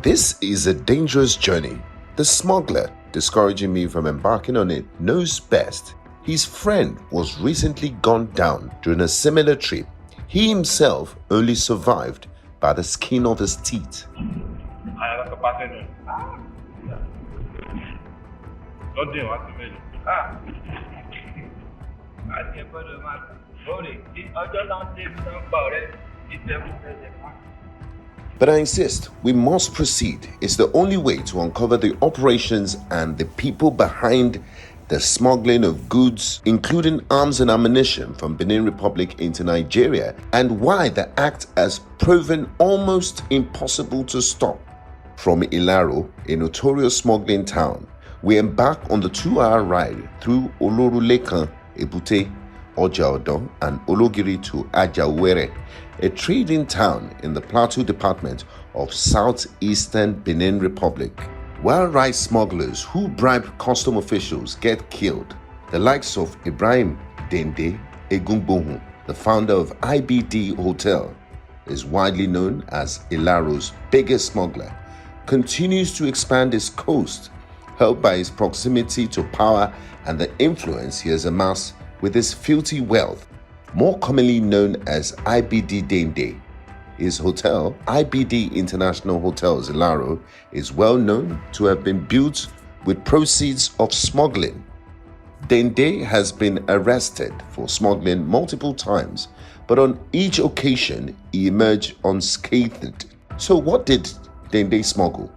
This is a dangerous journey. The smuggler, discouraging me from embarking on it, knows best. His friend was recently gunned down during a similar trip. He himself only survived by the skin of his teeth. But I insist, we must proceed. It's the only way to uncover the operations and the people behind the smuggling of goods, including arms and ammunition from Benin Republic into Nigeria, and why the act has proven almost impossible to stop. From Ilaro, a notorious smuggling town, we embark on the 2-hour ride through Olorulekan, Ebute, Ojaodo, and Ologiri to Ajawere, a trading town in the Plateau Department of southeastern Benin Republic. While rice smugglers who bribe custom officials get killed, the likes of Ibrahim Dende Egungbohun, the founder of IBD Hotel, is widely known as Ilaro's biggest smuggler, continues to expand his coast, helped by his proximity to power and the influence he has amassed with his filthy wealth, more commonly known as IBD Dende. His hotel, IBD International Hotels Ilaro, is well known to have been built with proceeds of smuggling. Dende has been arrested for smuggling multiple times, but on each occasion he emerged unscathed. So what did Dende smuggle?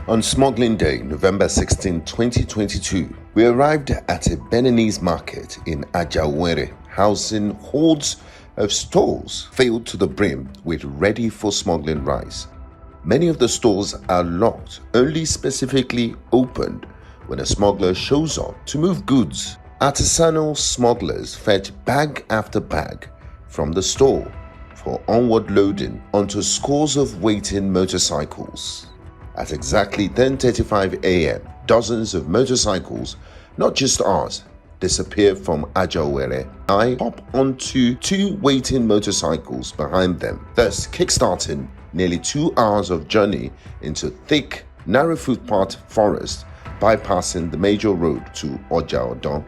On smuggling day, November 16, 2022, we arrived at a Beninese market in Ajawere, housing hordes of stalls filled to the brim with ready for smuggling rice. Many of the stores are locked, only specifically opened when a smuggler shows up to move goods. Artisanal smugglers fetch bag after bag from the store for onward loading onto scores of waiting motorcycles. At exactly 10:35 a.m., dozens of motorcycles, not just ours, disappear from Ajawere. I hop onto 2 waiting motorcycles behind them, thus kickstarting nearly 2 hours of journey into thick, narrow footpath forest, bypassing the major road to Ojaodo.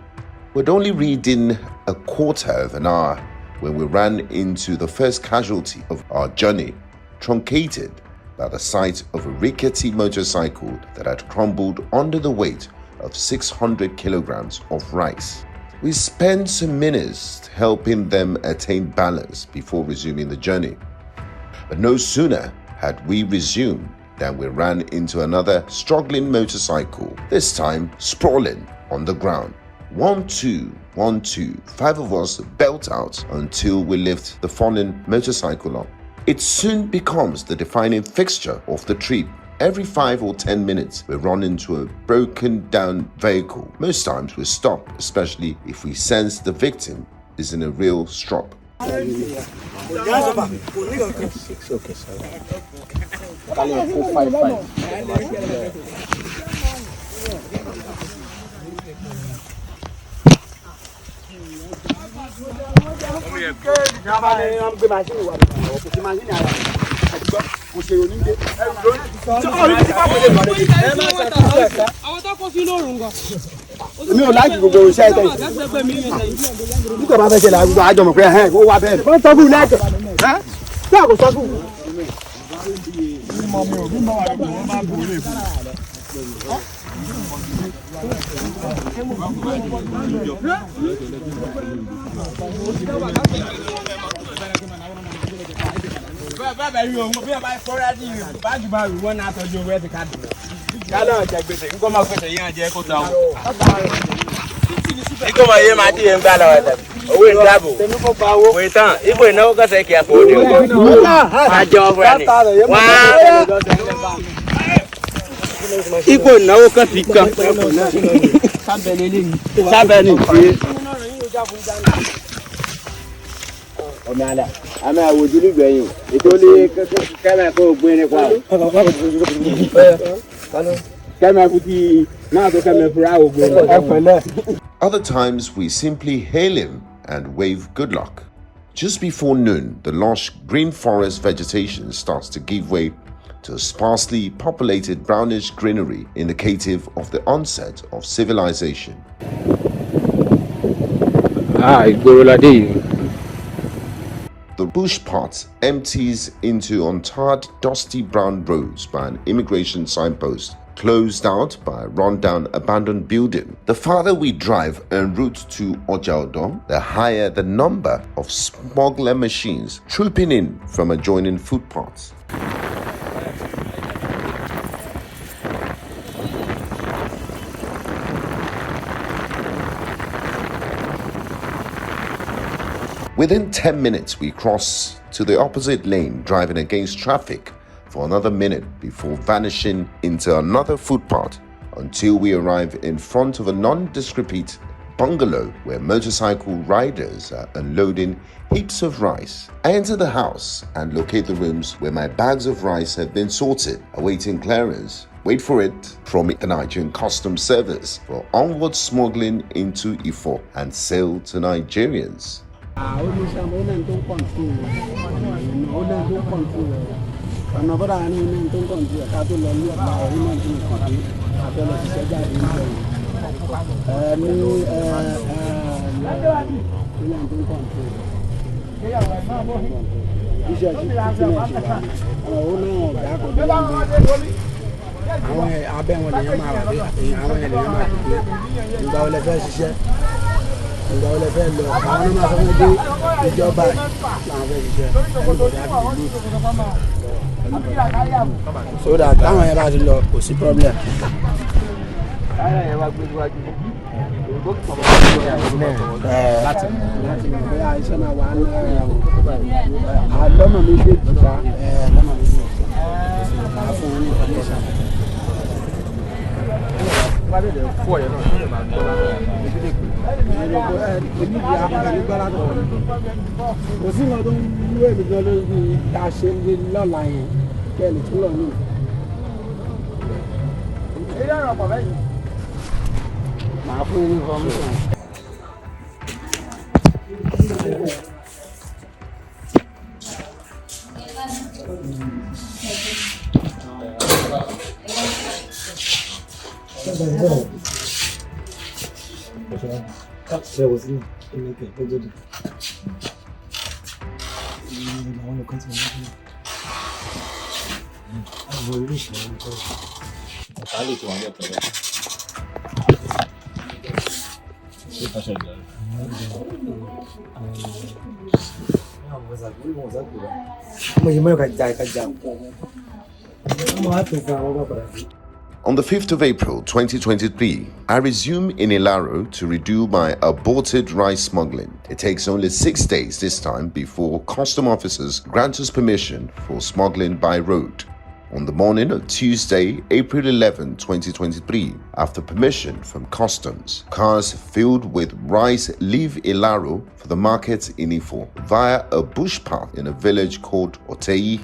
We'd only reading a quarter of an hour when we ran into the first casualty of our journey, truncated by the sight of a rickety motorcycle that had crumbled under the weight of 600 kilograms of rice. We spent some minutes helping them attain balance before resuming the journey. But no sooner had we resumed than we ran into another struggling motorcycle, this time sprawling on the ground. 1, 2, 1, 2, 5 of us belt out until we lift the fallen motorcycle up. It soon becomes the defining fixture of the trip. Every 5 or 10 minutes, we run into a broken down vehicle. Most times we stop, especially if we sense the victim is in a real strop. mi ò láì gbogbo iṣẹ́ ẹ̀tẹ́ nígbà máa fẹ́ ṣe làgbogbo àjọmọ̀ pé ẹ̀hẹ́n ó wà bẹ́ẹ̀ wọ́n tọ́kù lẹ́ẹ̀kẹ́ tí a kò sọ́kù. Iko ma ye ma ti en gba la wa da. Owó ń dáàbò. Wait tán, ibo ìnáwó kọsẹ̀ kí a fò de. Àjọ ọ̀rẹ́ ni. Wá. Ibo ìnáwó kan ti kan. Sábẹ́ ni ti. Ọmọ ala. Àmì àwòjú ní gbẹ̀yìn. Ètò lé kẹ́mẹ̀ kó gbé ní pa. Kẹ́mẹ̀ kuti náà tó kẹ́mẹ̀ fura ògbó. Other times we simply hail him and wave good luck. Just before noon, the lush green forest vegetation starts to give way to a sparsely populated brownish greenery indicative of the onset of civilization. The bush part empties into untarred, dusty brown roads by an immigration signpost, closed out by a rundown abandoned building. The farther we drive en route to Ojaodo, the higher the number of smuggler machines trooping in from adjoining footpaths. Within 10 minutes, we cross to the opposite lane, driving against traffic for another minute before vanishing into another footpath until we arrive in front of a nondescript bungalow where motorcycle riders are unloading heaps of rice. I enter the house and locate the rooms where my bags of rice have been sorted, awaiting clearance. Wait for it from the Nigerian customs service for onward smuggling into Ifo and sale to Nigerians. So that táwọn yẹn bá ti lọ kò sí problem. Láti bóyá iṣẹ́ náà wà ní lọ́nà méjèèjì ká lọ́nà méjèèjì máa fún wọn ní information. Kò sí nǹkan tó ń wú èmi gan lórí tá a ṣe ń lé lọ́la yẹn kẹ́lì tó lọ ní. Màá fún yín ní information. On the 5th of April 2023, I resume in Ilaro to redo my aborted rice smuggling. It takes only 6 days this time before custom officers grant us permission for smuggling by road. On the morning of Tuesday, April 11, 2023, after permission from customs, cars filled with rice leave Ilaro for the market in Ifo via a bush path in a village called Otei.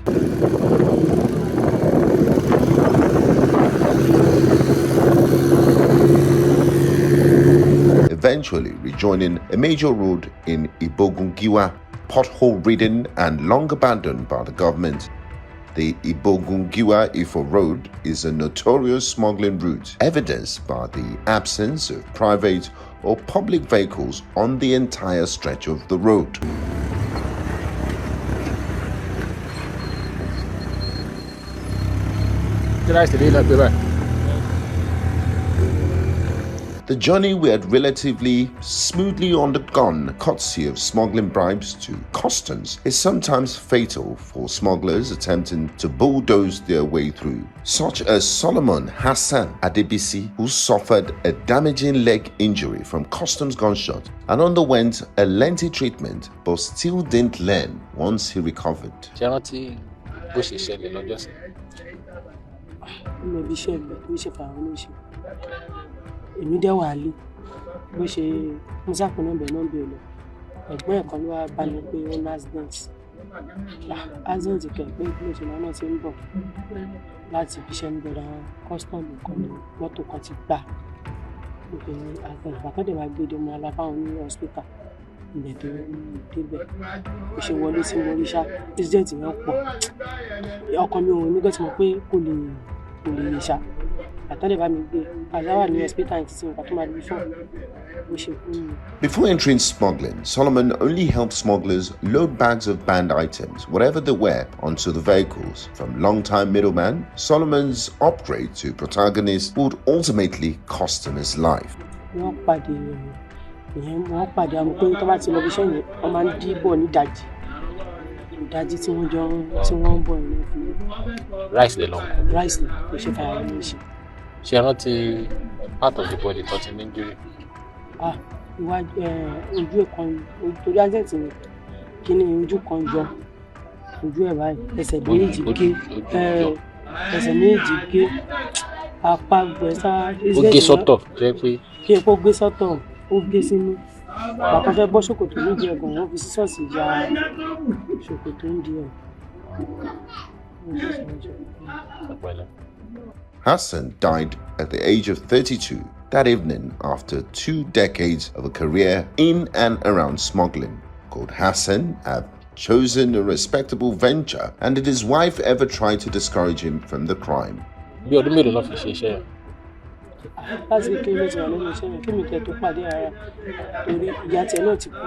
eventually rejoining a major road in Ibogungiwa, pothole-ridden and long abandoned by the government. The Ibogungiwa-Ifo Road is a notorious smuggling route, evidenced by the absence of private or public vehicles on the entire stretch of the road. The journey we had relatively smoothly undergone, courtesy of smuggling bribes to customs, is sometimes fatal for smugglers attempting to bulldoze their way through, such as Solomon Hassan Adebisi, who suffered a damaging leg injury from customs gunshot and underwent a lengthy treatment but still didn't learn once he recovered. Èmi dẹ́ wà lé bó ṣe mo sápò náà bẹ̀ náà bí olè ẹ̀gbọ́n ẹ̀kan ló wá bá mi pé ó ní accident kẹ̀ pé ìpínlẹ̀ ìṣẹ̀lẹ̀ náà ti ń bọ̀ láti fi iṣẹ́ níbẹ̀rẹ̀ àwọn custom kan ní mọ́tò kan ti gbà níbi accident bàtọ́dẹ̀ wá gbé dèmọ́ aláfáwọn ní hospital ilẹ̀ tó débẹ̀ bó ṣe wọlé sí wọlé ṣá accident yẹn pọ̀ ọkàn mi ò ní gbọ́ tí mo pé kò lè yè ṣá. Before entering smuggling, Solomon only helped smugglers load bags of banned items, whatever they were, onto the vehicles. From long-time middleman, Solomon's upgrade to protagonist would ultimately cost him his life. Rice the long. She are not part of the body touching injury. Ojú kan torí agent ni kíni ojú kan jọ ojú ẹ̀ báyìí ẹsẹ̀ méjì gé apá gbẹ̀sà ó gé sọ́tọ̀ jẹ́ pé kí epo gbé sọ́tọ̀ ó gé sínú bàtà fẹ́ bọ́ ṣòkòtò nídìí ẹ̀gàn wọ́n fi sísọ́ọ̀sì ya ṣòkòtò nídìí ẹ̀. Hassan died at the age of 32 that evening after 2 decades of a career in and around smuggling. Could Hassan have chosen a respectable venture, and did his wife ever try to discourage him from the crime? Láti kékeré tí wà lẹ́nu iṣẹ́ yẹn kí mi tẹ̀ tó pàdé ara torí ìyá tiẹ̀ náà ti kú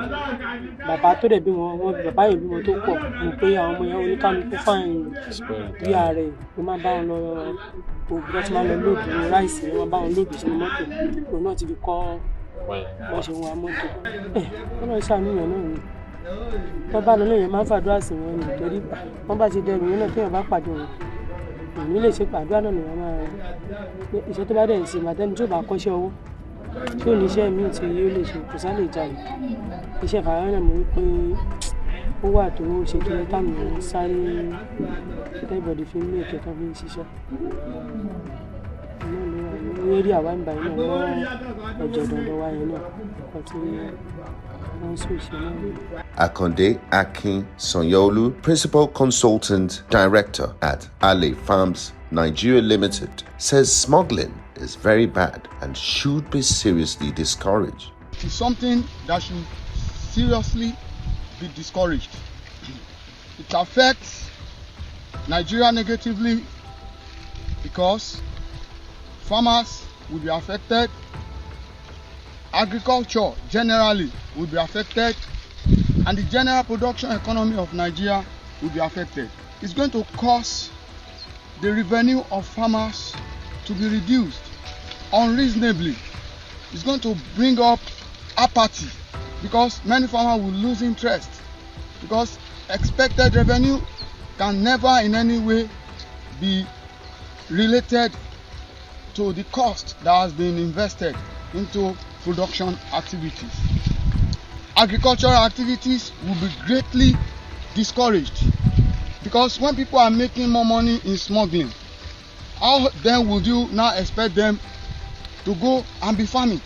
bàbá tó dẹ̀ bímọ bàbá yẹn bímọ tó pọ̀ mo pé àwọn ọmọ yẹn oníkálukú fáìn bí ààrẹ ló máa bá wọn lọ òbí tí máa lọ lóògùn ráìsì ló máa bá wọn lóògùn sínú mọ́tò òun náà ti fi kọ́ wọ́n ṣe wọn mọ́tò wọ́n náà ṣàníyàn náà ni tó bá lọ lóyún máa ń fàdúrà sí wọn ni torí wọ́n bá ti dẹrù yẹn náà téèyàn bá pàdé wọn èmi lè ṣe pàdúrà náà nìyẹn máa iṣẹ́ tó bá dẹ̀ ṣe màtẹ́ni tó bá kọ́ṣẹ́ owó tí ò ní iṣẹ́ míì tí yóò lè ṣe kò sá lè jalè iṣẹ́ fàárẹ̀ náà mo rí pé ó wà tó ṣe kí ní táwọn sáré everybody fi ń lé ìkẹta fi ń ṣiṣẹ́ náà ló wà ní eré àwa ń báyìí náà mọ́ ọ̀jọ̀ dandan wa yẹn náà ọkọ̀ tí wọ́n sún ìṣe náà. Akonde Akin Sanyolu, Principal Consultant Director at Ale Farms Nigeria Limited, says smuggling is very bad and should be seriously discouraged. It's something that should seriously be discouraged. It affects Nigeria negatively because farmers will be affected, agriculture generally will be affected, and the general production economy of Nigeria will be affected. It's going to cause the revenue of farmers to be reduced unreasonably. It's going to bring up apathy because many farmers will lose interest because expected revenue can never in any way be related to the cost that has been invested into production activities. Agricultural activities will be greatly discouraged because when people are making more money in smuggling, how then would you now expect them to go and be farming?